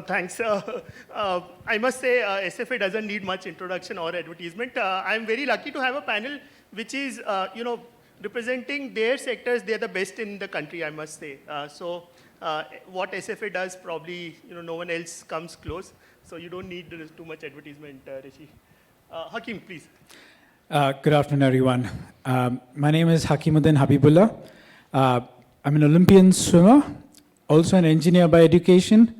No, thanks. I must say, SFA doesn't need much introduction or advertisement. I'm very lucky to have a panel which is, representing their sectors. They're the best in the country, I must say. What SFA does, probably, no one else comes close. So you don't need too much advertisement, Rishi. Hakeem, please. Good afternoon, everyone. My name is Hakeemuddin Habibullah. I'm an Olympian swimmer, also an engineer by education,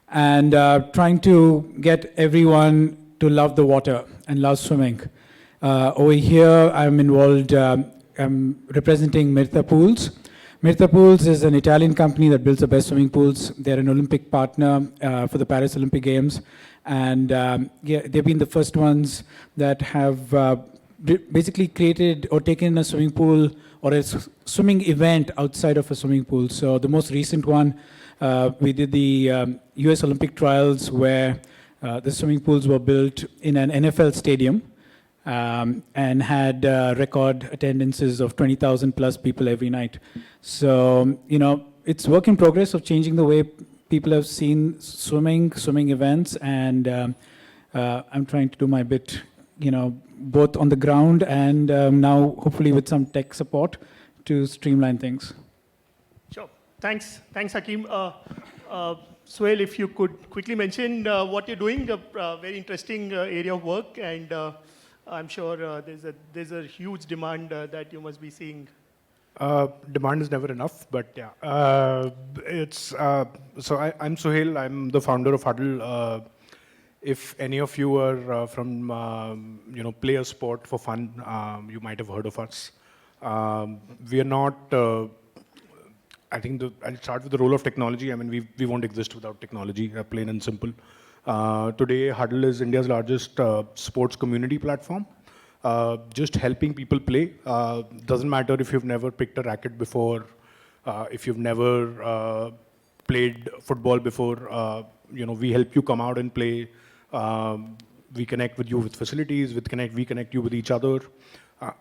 and trying to get everyone to love the water and love swimming. Over here, I'm involved, I'm representing Mirtha Pools. Mirtha Pools is an Italian company that builds the best swimming pools. They're an Olympic partner for the Paris Olympic Games. And they've been the first ones that have basically created or taken a swimming pool or a swimming event outside of a swimming pool. So the most recent one, we did the US Olympic trials where the swimming pools were built in an NFL stadium and had record attendances of 20,000 plus people every night. So, it's work in progress of changing the way people have seen swimming events, and I'm trying to do my bit, both on the ground and now hopefully with some tech support to streamline things. Sure. Thanks, Hakeem. Suhail, if you could quickly mention what you're doing, a very interesting area of work, and I'm sure there's a huge demand that you must be seeing. Demand is never enough, but yeah. I'm Suhail. I'm the founder of Huddle. If any of you are from play a sport for fun, you might have heard of us. We are not. I think I'll start with the role of technology. I mean, we won't exist without technology, plain and simple. Today, Huddle is India's largest sports community platform. Just helping people play. Doesn't matter if you've never picked a racket before, if you've never played football before. We help you come out and play. We connect with you with facilities. We connect you with each other.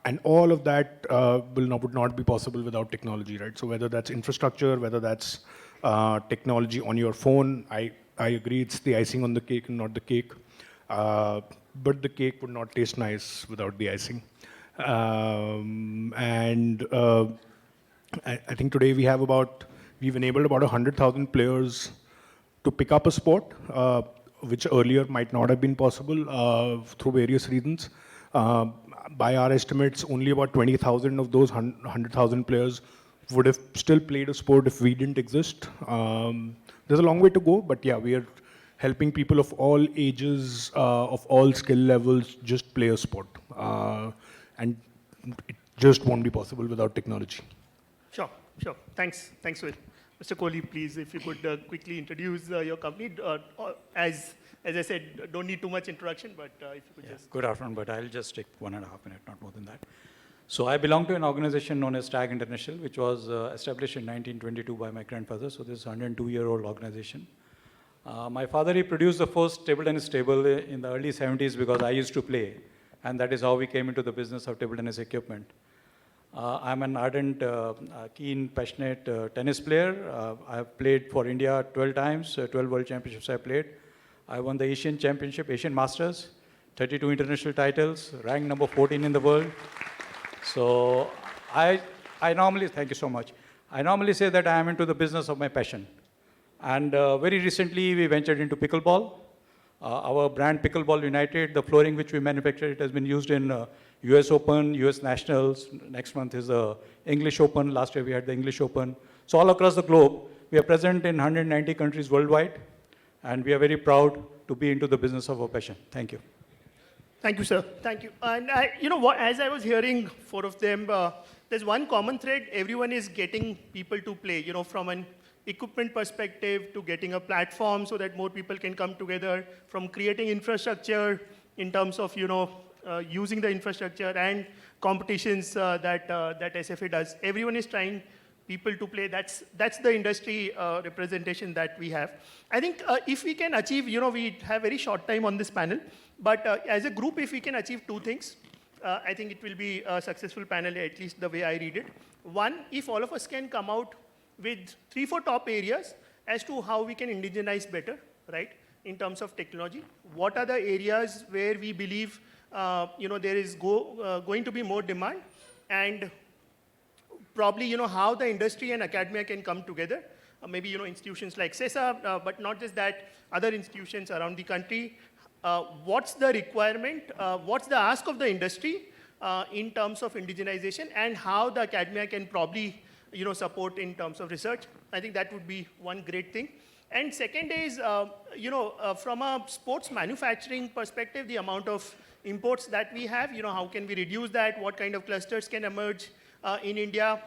And all of that would not be possible without technology, right? So whether that's infrastructure, whether that's technology on your phone, I agree it's the icing on the cake and not the cake. But the cake would not taste nice without the icing. I think today we've enabled about 100,000 players to pick up a sport, which earlier might not have been possible through various reasons. By our estimates, only about 20,000 of those 100,000 players would have still played a sport if we didn't exist. There's a long way to go, but yeah, we are helping people of all ages, of all skill levels, just play a sport. And it just won't be possible without technology. Sure. Thanks, Will. Mr. Kohli, please, if you could quickly introduce your company. As I said, don't need too much introduction, but if you could just... Good afternoon, but I'll just take 1.5 minutes, not more than that. So I belong to an organization known as TAG International, which was established in 1922 by my grandfather. So this is a 102-year-old organization. My father, he produced the first table tennis table in the early 70s because I used to play. And that is how we came into the business of table tennis equipment. I'm an ardent, keen, passionate tennis player. I have played for India 12 times, 12 World Championships I played. I won the Asian Championship, Asian Masters, 32 international titles, ranked number 14 in the world. So I normally, thank you so much. I normally say that I am into the business of my passion. And very recently, we ventured into pickleball. Our brand Pickleball United, the flooring which we manufacture, it has been used in US Open, US Nationals. Next month is the English Open. Last year we had the English Open. So all across the globe, we are present in 190 countries worldwide. And we are very proud to be into the business of our passion. Thank you. Thank you, sir. Thank you. And as I was hearing four of them, there's one common thread. Everyone is getting people to play, from an equipment perspective to getting a platform so that more people can come together, from creating infrastructure in terms of, using the infrastructure and competitions that SFA does. Everyone is trying people to play. That's the industry representation that we have. I think if we can achieve, we have very short time on this panel, but as a group, if we can achieve two things, I think it will be a successful panel, at least the way I read it. One, if all of us can come out with 3-4 top areas as to how we can indigenize better. right, in terms of technology? What are the areas where we believe, there is going to be more demand? And probably, how the industry and academia can come together. Maybe, institutions like CESA, but not just that, other institutions around the country. What's the requirement? What's the ask of the industry in terms of indigenization, and how the academia can probably, support in terms of research? I think that would be one great thing. And second is, from a sports manufacturing perspective, the amount of imports that we have, how can we reduce that? What kind of clusters can emerge in India?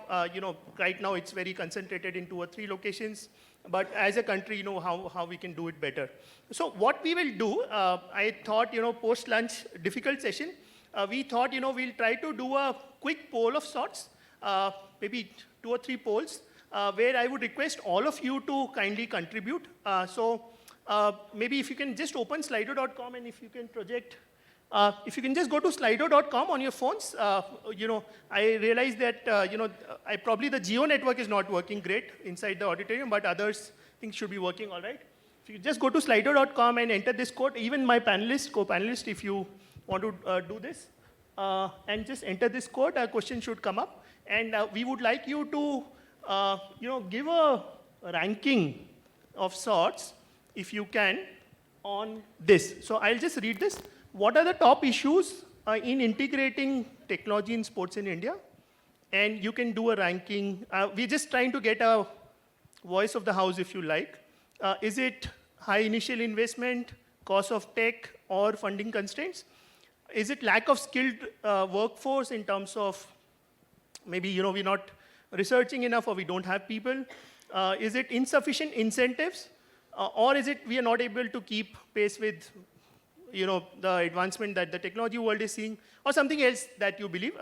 Right now it's very concentrated in 2 or 3 locations, but as a country, how we can do it better. So what we will do, I thought, post-lunch difficult session, we thought, we'll try to do a quick poll of sorts, maybe 2 or 3 polls, where I would request all of you to kindly contribute. So maybe if you can just open slido.com, and if you can project, if you can just go to slido.com on your phones. I realize that, probably the geo network is not working great inside the auditorium, but others things should be working all right. If you just go to slido.com and enter this code, even my panelists, co-panelists, if you want to do this, and just enter this code, a question should come up. And we would like you to, give a ranking of sorts, if you can, on this. So I'll just read this. What are the top issues in integrating technology in sports in India? And you can do a ranking. We're just trying to get a voice of the house, if you like. Is it high initial investment, cost of tech, or funding constraints? Is it lack of skilled workforce in terms of maybe, we're not researching enough, or we don't have people? Is it insufficient incentives? Or is it we are not able to keep pace with, the advancement that the technology world is seeing, or something else that you believe?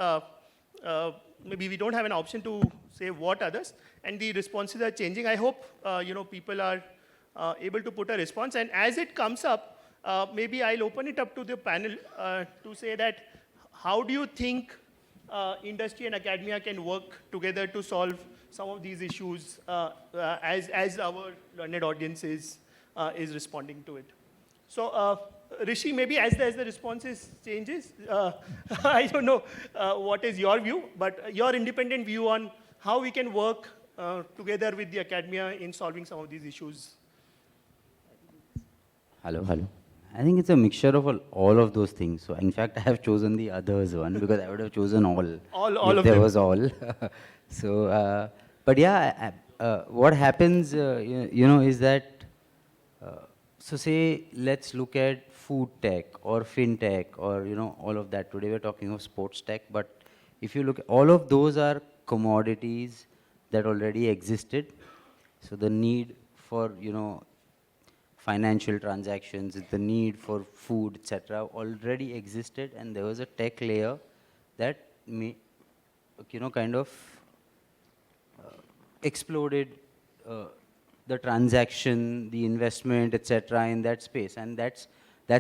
Maybe we don't have an option to say what others, and the responses are changing. I hope, people are able to put a response. And as it comes up, maybe I'll open it up to the panel to say that, how do you think industry and academia can work together to solve some of these issues as our learned audience is responding to it? So, Rishi, maybe as the responses changes, I don't know what is your view, but your independent view on how we can work together with the academia in solving some of these issues. Hello. I think it's a mixture of all of those things. So in fact, I have chosen the others one because I would have chosen all. All if of there them. was all. So, but yeah, what happens, is that, so say, let's look at food tech or fintech or, all of that. Today we're talking of sports tech, but if you look, all of those are commodities that already existed. So the need for, financial transactions, the need for food, etc., already existed, and there was a tech layer that, kind of exploded the transaction, the investment, etc., in that space, and that's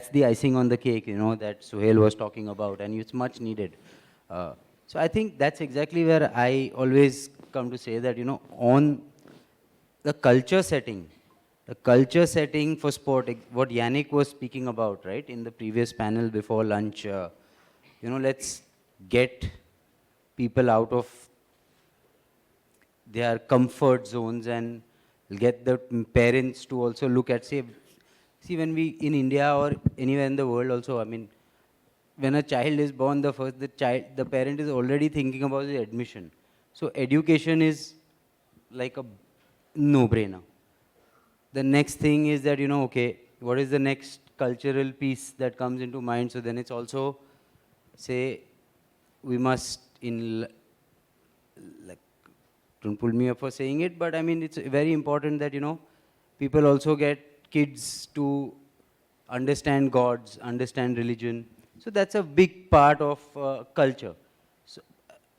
the icing on the cake, that Suhail was talking about, and it's much needed. So I think that's exactly where I always come to say that, on the culture setting for sport, what Yannick was speaking about, right, in the previous panel before lunch, let's get people out of their comfort zones and get the parents to also look at, see when we, in India or anywhere in the world also, I mean, when a child is born, the parent is already thinking about the admission. So education is like a no-brainer. The next thing is that, okay, what is the next cultural piece that comes into mind? So then it's also, say, we must, don't pull me up for saying it, but I mean, it's very important that, people also get kids to understand gods, understand religion. So that's a big part of culture. So,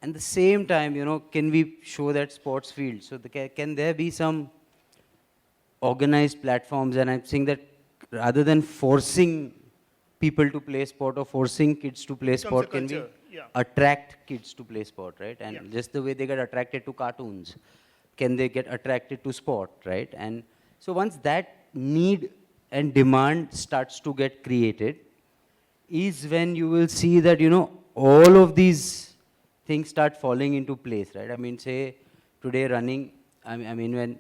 at the same time, can we show that sports field? So can there be some organized platforms? And I'm saying that rather than forcing people to play sport or forcing kids to play sport, can we attract kids to play sport, right? And just the way they get attracted to cartoons, can they get attracted to sport, right? And so once that need and demand starts to get created is when you will see that, you know, all of these things start falling into place, right? I mean, say today running, I mean, when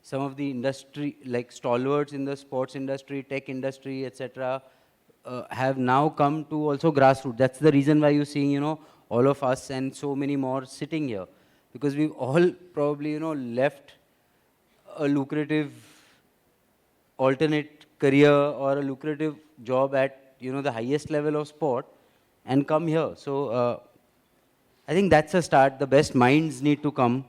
some of the industry, like stalwarts in the sports industry, tech industry, etc., have now come to also grassroots. That's the reason why you're seeing, you know, all of us and so many more sitting here. Because we've all probably, you know, left a lucrative alternate career or a lucrative job at, you know, the highest level of sport and come here. So I think that's a start. The best minds need to come.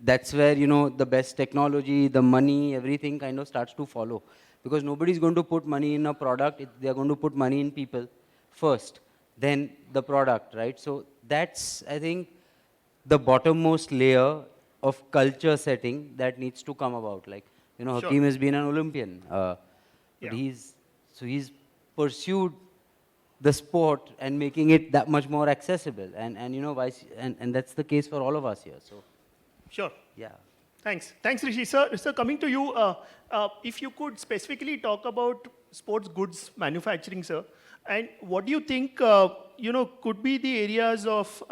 That's where, you know, the best technology, the money, everything kind of starts to follow. Because nobody's going to put money in a product. They're going to put money in people first, then the product, right? So that's, I think, the bottommost layer of culture setting that needs to come about. Like, you know, Sure. Hakeem has been an Olympian. But Yeah. he's pursued the sport and making it that much more accessible. And you know, and that's the case for all of us here. So, Sure. yeah. Thanks. Thanks, Rishi. Sir, coming to you, if you could specifically talk about sports goods manufacturing, sir, and what do you think, could be the areas of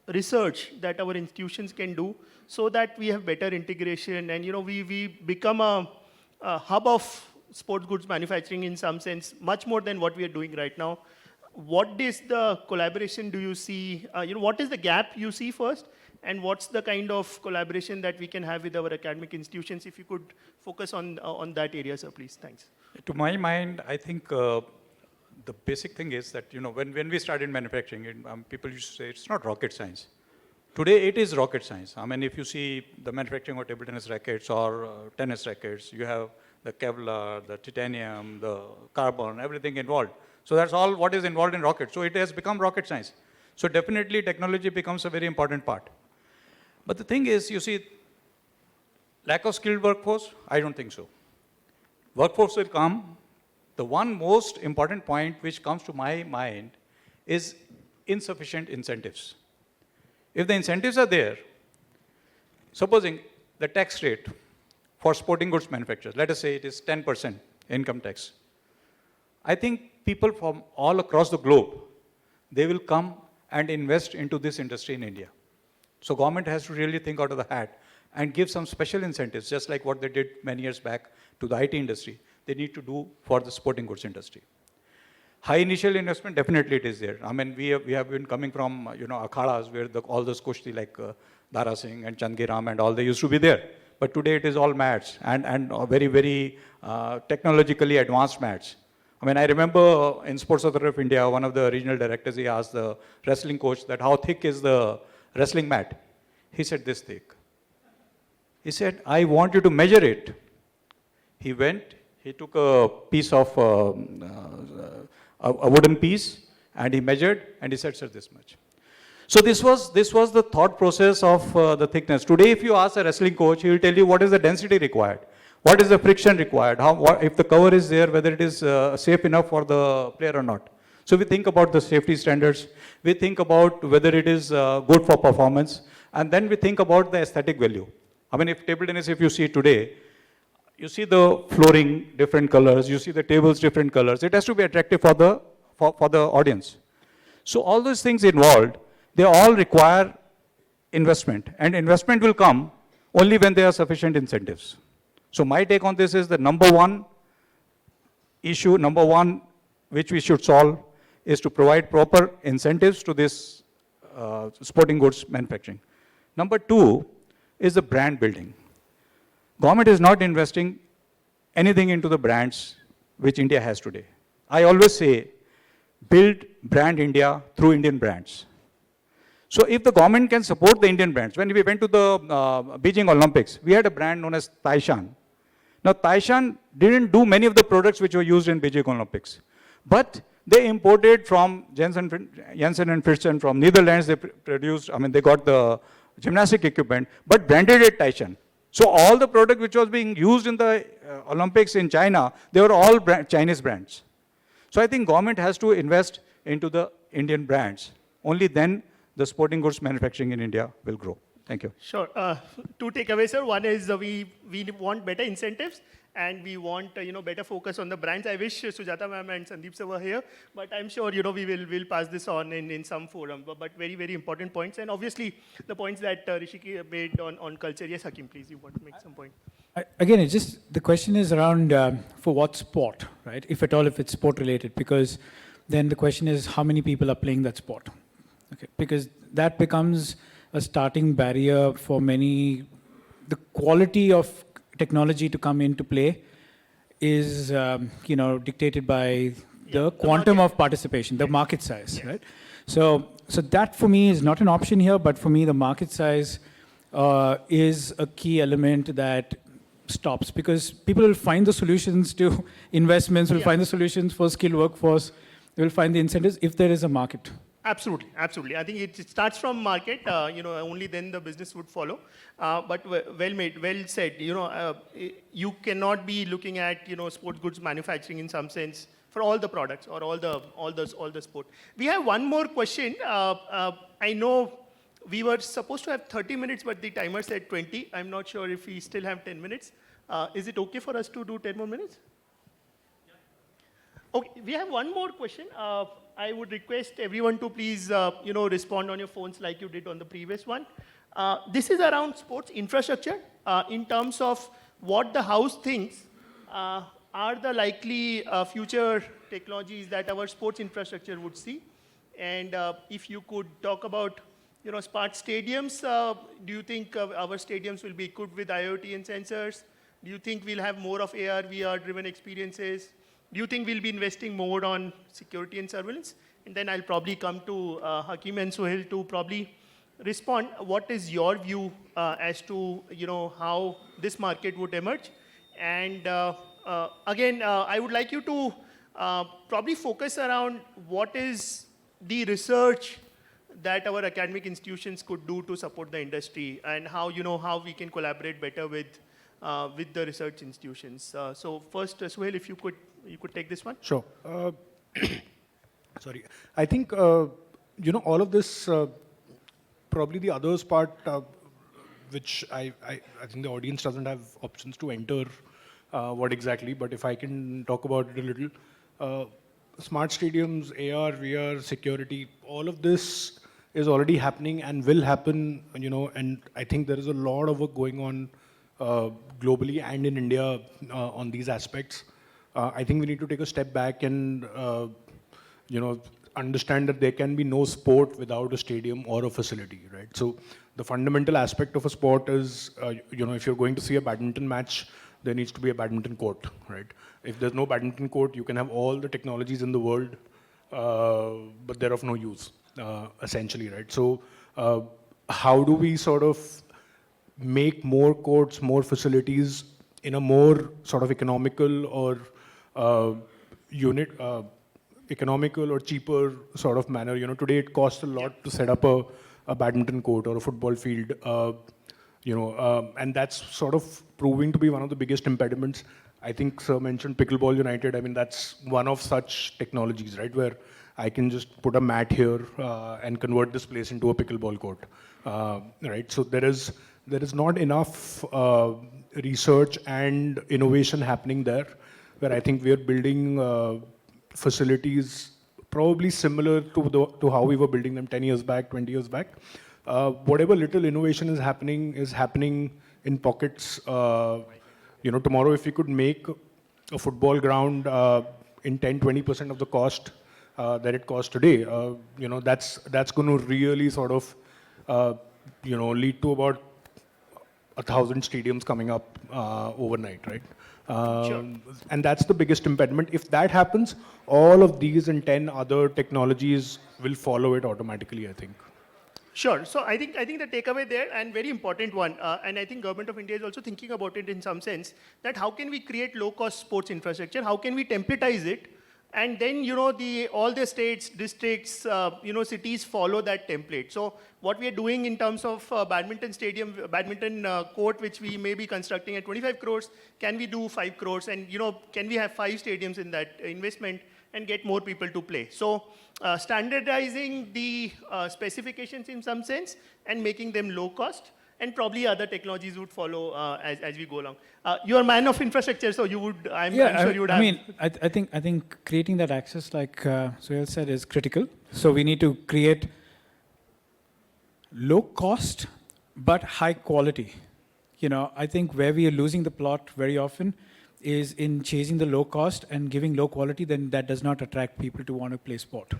research that our institutions can do so that we have better integration and, we become a hub of sports goods manufacturing in some sense, much more than what we are doing right now. What is the collaboration do you see? What is the gap you see first? And what's the kind of collaboration that we can have with our academic institutions? If you could focus on that area, sir, please. Thanks. To my mind, I think the basic thing is that, when we started manufacturing, people used to say it's not rocket science. Today, it is rocket science. I mean, if you see the manufacturing of table tennis rackets or tennis rackets, you have the Kevlar, the titanium, the carbon, everything involved. So that's all what is involved in rockets. So it has become rocket science. So definitely technology becomes a very important part. But the thing is, you see, lack of skilled workforce, I don't think so. Workforce will come. The one most important point which comes to my mind is insufficient incentives. If the incentives are there, supposing the tax rate for sporting goods manufacturers, let us say it is 10% income tax, I think people from all across the globe, they will come and invest into this industry in India. So government has to really think out of the hat and give some special incentives, just like what they did many years back to the IT industry. They need to do for the sporting goods industry. High initial investment, definitely it is there. I mean, we have been coming from, akhadas where all those kushti like Dara Singh and Changiram and all, they used to be there. But today it is all mats and very, very technologically advanced mats. I mean, I remember in Sports Authority of India, one of the regional directors, he asked the wrestling coach that how thick is the wrestling mat? He said this thick. He said, I want you to measure it. He went, he took a piece of a wooden piece and he measured and he said, sir, this much. So this was the thought process of the thickness. Today, if you ask a wrestling coach, he will tell you what is the density required. What is the friction required? If the cover is there, whether it is safe enough for the player or not. So we think about the safety standards. We think about whether it is good for performance. And then we think about the aesthetic value. I mean, if table tennis, if you see today, you see the flooring, different colors. You see the tables, different colors. It has to be attractive for the audience. So all those things involved, they all require investment. And investment will come only when there are sufficient incentives. So my take on this is the number one issue, which we should solve is to provide proper incentives to this sporting goods manufacturing. Number two is the brand building. Government is not investing anything into the brands which India has today. I always say, build brand India through Indian brands. So if the government can support the Indian brands, when we went to the Beijing Olympics, we had a brand known as Taishan. Now, Taishan didn't do many of the products which were used in Beijing Olympics, but they imported from Janssen and Fritzen from Netherlands. They produced, they got the gymnastic equipment, but branded it Taishan. So all the product which was being used in the Olympics in China, they were all Chinese brands. So I think government has to invest into the Indian brands. Only then the sporting goods manufacturing in India will grow. Thank you. Sure. Two takeaways, sir. One is we want better incentives. and we want better focus on the brands. I wish Sujata ma'am and Sandeep sir were here, but I'm sure we'll pass this on in some forum. But very, very important points, and obviously the points that Rishiki made on culture. Yes, Hakim, please, you want to make some point. Again, it's just the question is around for what sport, right? If at all, if it's sport related, because then the question is how many people are playing that sport, okay? Because that becomes a starting barrier for many. The quality of technology to come into play is, dictated by the quantum of participation, the market size, right? So that for me is not an option here, but for me the market size is a key element that stops, because people will find the solutions to investments, will find the solutions for skilled workforce, they will find the incentives if there is a market. Absolutely, absolutely. I think it starts from market, only then the business would follow. But well made, well said. You cannot be looking at, sports goods manufacturing in some sense for all the products or all the sport. We have one more question. I know we were supposed to have 30 minutes, but the timer said 20. I'm not sure if we still have 10 minutes. Is it okay for us to do 10 more minutes? Okay, we have one more question. I would request everyone to please, respond on your phones like you did on the previous one. This is around sports infrastructure in terms of what the house thinks are the likely future technologies that our sports infrastructure would see. And if you could talk about, smart stadiums, do you think our stadiums will be equipped with IoT and sensors? Do you think we'll have more of AR, VR-driven experiences? Do you think we'll be investing more on security and surveillance? And then I'll probably come to Hakim and Suhail to probably respond. What is your view as to how this market would emerge? And again, I would like you to probably focus around what is the research that our academic institutions could do to support the industry, and how how we can collaborate better with the research institutions. So first, Suhail, if you could take this one. Sure. Sorry. I think, all of this, probably the others part, which I think the audience doesn't have options to enter what exactly, but if I can talk about it a little. Smart stadiums, AR, VR, security, all of this is already happening and will happen, and I think there is a lot of work going on globally and in India on these aspects. I think we need to take a step back and, understand that there can be no sport without a stadium or a facility, right? So the fundamental aspect of a sport is, if you're going to see a badminton match, there needs to be a badminton court, right? If there's no badminton court, you can have all the technologies in the world, but they're of no use, essentially, right? So how do we sort of make more courts, more facilities in a more sort of economical or economical or cheaper sort of manner? Today it costs a lot to set up a badminton court or a football field, and that's sort of proving to be one of the biggest impediments. I think Sir mentioned Pickleball United. I mean, that's one of such technologies, right, where I can just put a mat here and convert this place into a pickleball court, right? So there is not enough research and innovation happening there, where I think we are building facilities probably similar to how we were building them 10 years back, 20 years back. Whatever little innovation is happening in pockets. Tomorrow if we could make a football ground in 10-20% of the cost that it costs today, that's going to really sort of lead to about 1,000 stadiums coming up overnight, right? Sure. And that's the biggest impediment. If that happens, all of these and 10 other technologies will follow it automatically, I think. Sure. So I think the takeaway there, and very important one, and I think Government of India is also thinking about it in some sense, that how can we create low-cost sports infrastructure? How can we templatize it? And then, all the states, districts, cities follow that template. So what we are doing in terms of badminton court, which we may be constructing at 25 crores, can we do 5 crores? And, can we have 5 stadiums in that investment and get more people to play? So standardizing the specifications in some sense and making them low cost. and probably other technologies would follow as we go along. You're a man of infrastructure, so you would, I'm sure you would have. I mean, I think creating that access, like Suhail said, is critical. So we need to create low cost but high quality. You know, I think where we are losing the plot very often is in chasing the low cost and giving low quality. Then that does not attract people to want to play sport.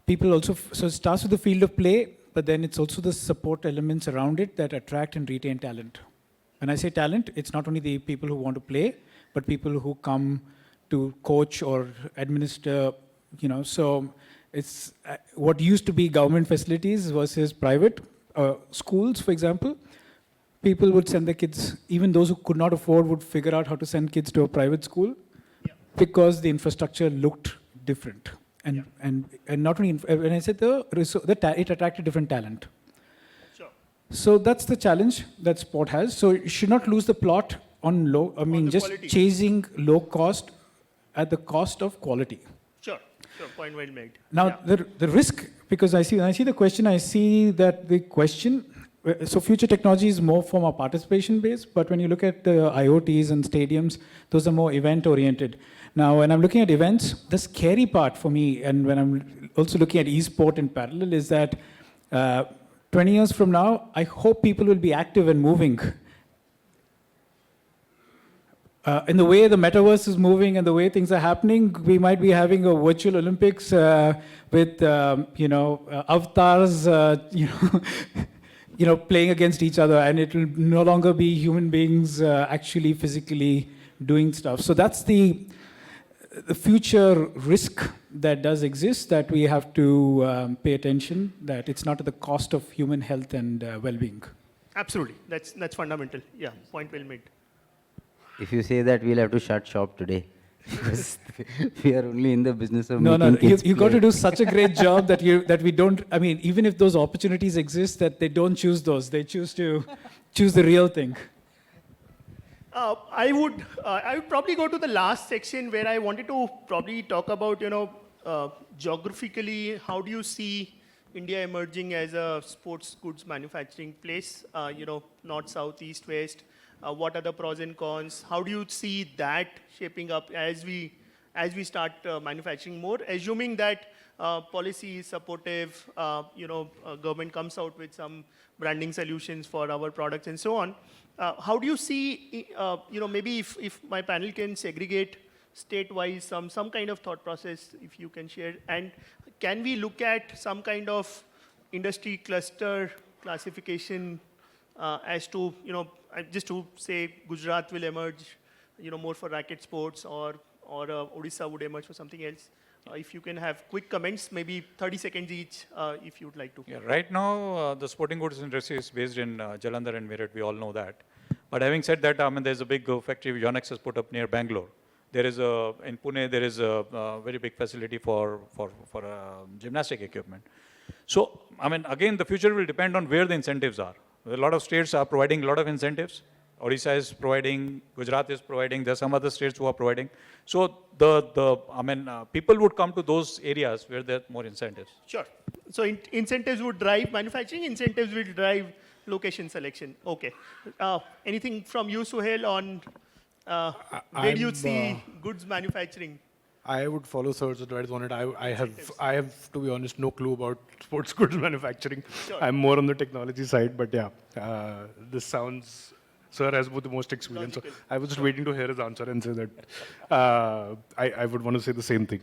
People also, so it starts with the field of play, but then it's also the support elements around it that attract and retain talent. When I say talent, it's not only the people who want to play, but people who come to coach or administer, you know. So it's what used to be government facilities versus private schools, for example. People would send their kids, even those who could not afford would figure out how to send kids to a private school because the infrastructure looked different. And not only, when I said it attracted different talent. Sure. So that's the challenge that sport has. So you should not lose the plot on low, I mean, just quality. chasing low cost at the cost of quality. Sure, point well made. Now, the risk, because when I see the question, I see that the question, so future technology is more from a participation base, but when you look at the IoTs and stadiums, those are more event oriented. Now, when I'm looking at events, the scary part for me, and when I'm also looking at e-sport in parallel, is that 20 years from now, I hope people will be active and moving. In the way the metaverse is moving and the way things are happening, we might be having a virtual Olympics with, avatars, playing against each other, and it will no longer be human beings actually physically doing stuff. So that's the future risk that does exist, that we have to pay attention, that it's not at the cost of human health and well-being. Absolutely, that's fundamental. Yeah, point well made. If you say that, we'll have to shut shop today. Because we are only in the business of No, making kids you got play. to do such a great job that we don't. I mean, even if those opportunities exist, that they don't choose those. They choose to choose the real thing. I would probably go to the last section where I wanted to probably talk about, geographically, how do you see India emerging as a sports goods manufacturing place? North, south, east, west. What are the pros and cons? How do you see that shaping up as we start manufacturing more? Assuming that policy is supportive, government comes out with some branding solutions for our products and so on. How do you see, maybe if my panel can segregate state-wise some kind of thought process, if you can share, and can we look at some kind of industry cluster classification as to, just to say Gujarat will emerge, more for racket sports, or Odisha would emerge for something else. If you can have quick comments, maybe 30 seconds each, if you'd like to. Yeah, right now, the sporting goods industry is based in Jalandhar and Meerut. We all know that. But having said that, there's a big factory Yonex has put up near Bangalore. There is in Pune, there is a very big facility for gymnastic equipment. So, again, the future will depend on where the incentives are. A lot of states are providing a lot of incentives. Odisha is providing, Gujarat is providing, there are some other states who are providing. So people would come to those areas where there are more incentives. Sure. So incentives would drive manufacturing, incentives will drive location selection. Okay. Anything from you, Suhail, on where do you see goods manufacturing? I would follow Sir's advice on it. I have, to be honest, no clue about sports goods manufacturing. Sure. I'm more on the technology side, but yeah, this sounds. Sir has the most experience. So I was just waiting to hear his answer and say that I would want to say the same thing.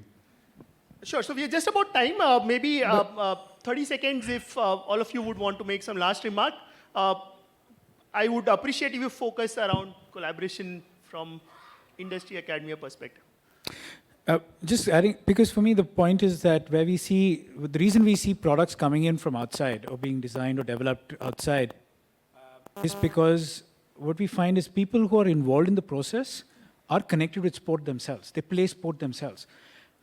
Sure. So we are just about time. Maybe 30 seconds if all of you would want to make some last remark. I would appreciate if you focus around collaboration from industry academia perspective. Just adding, because for me the point is that the reason we see products coming in from outside or being designed or developed outside is because what we find is people who are involved in the process are connected with sport themselves. They play sport themselves.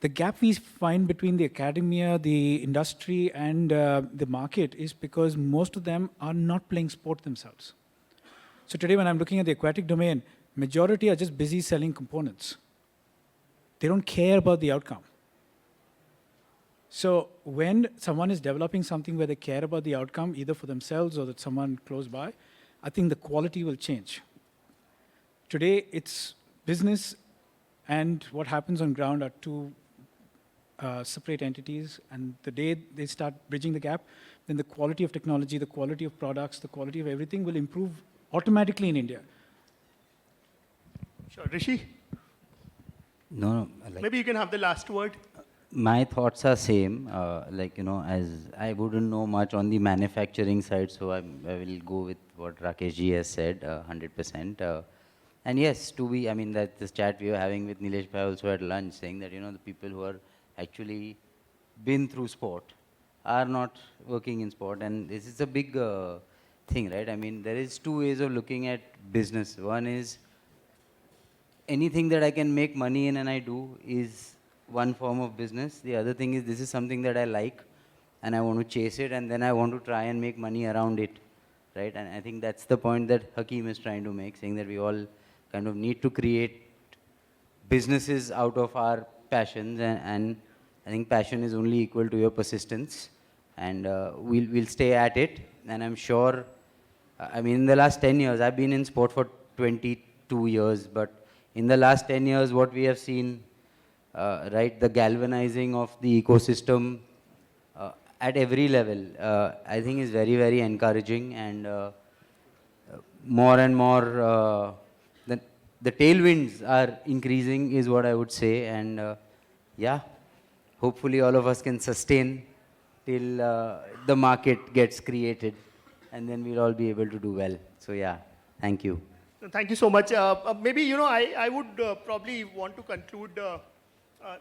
The gap we find between the academia, the industry, and the market is because most of them are not playing sport themselves. So today when I'm looking at the aquatic domain, majority are just busy selling components. They don't care about the outcome. So when someone is developing something where they care about the outcome, either for themselves or that someone close by, I think the quality will change. Today, it's business and what happens on ground are two separate entities, and the day they start bridging the gap, then the quality of technology, the quality of products, the quality of everything will improve automatically in India. Sure. Rishi, No, like maybe you can have the last word. my thoughts are same. Like, you know, as I wouldn't know much on the manufacturing side, so I will go with what Rakesh ji has said, 100%. And yes, I mean, that this chat we were having with Nilesh Bhai also at lunch, saying that, you know, the people who are actually been through sport are not working in sport, and this is a big thing, right? I mean, there is two ways of looking at business. One is anything that I can make money in and I do is one form of business. The other thing is this is something that I like and I want to chase it, and then I want to try and make money around it, right? And I think that's the point that Hakeem is trying to make, saying that we all kind of need to create businesses out of our passions, and I think passion is only equal to your persistence, and we'll stay at it. And I'm sure, I mean, in the last 10 years, I've been in sport for 22 years, but in the last 10 years, what we have seen, right, the galvanizing of the ecosystem at every level, I think is very, very encouraging, and more and more, the tailwinds are increasing is what I would say, and yeah, hopefully all of us can sustain till the market gets created, and then we'll all be able to do well. So yeah, thank you. Thank you so much. Maybe, you know, I would probably want to conclude,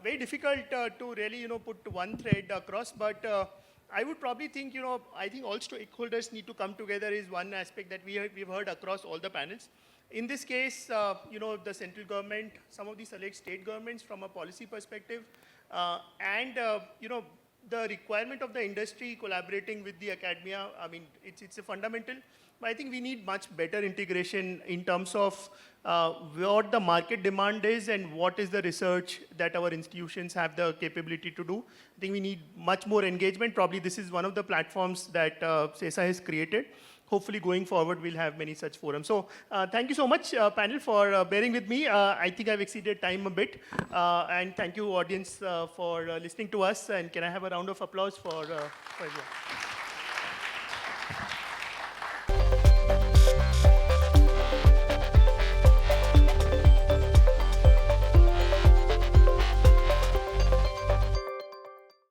very difficult to really, you know, put one thread across, but I would probably think, you know, I think all stakeholders need to come together is one aspect that we've heard across all the panels. In this case, you know, the central government, some of the select state governments from a policy perspective, and, you know, the requirement of the industry collaborating with the academia, I mean, it's a fundamental. But I think we need much better integration in terms of what the market demand is and what is the research that our institutions have the capability to do. I think we need much more engagement. Probably this is one of the platforms that CESA has created. Hopefully going forward, we'll have many such forums. So thank you so much, panel, for bearing with me. I think I've exceeded time a bit. And thank you, audience, for listening to us. And can I have a round of applause for everyone?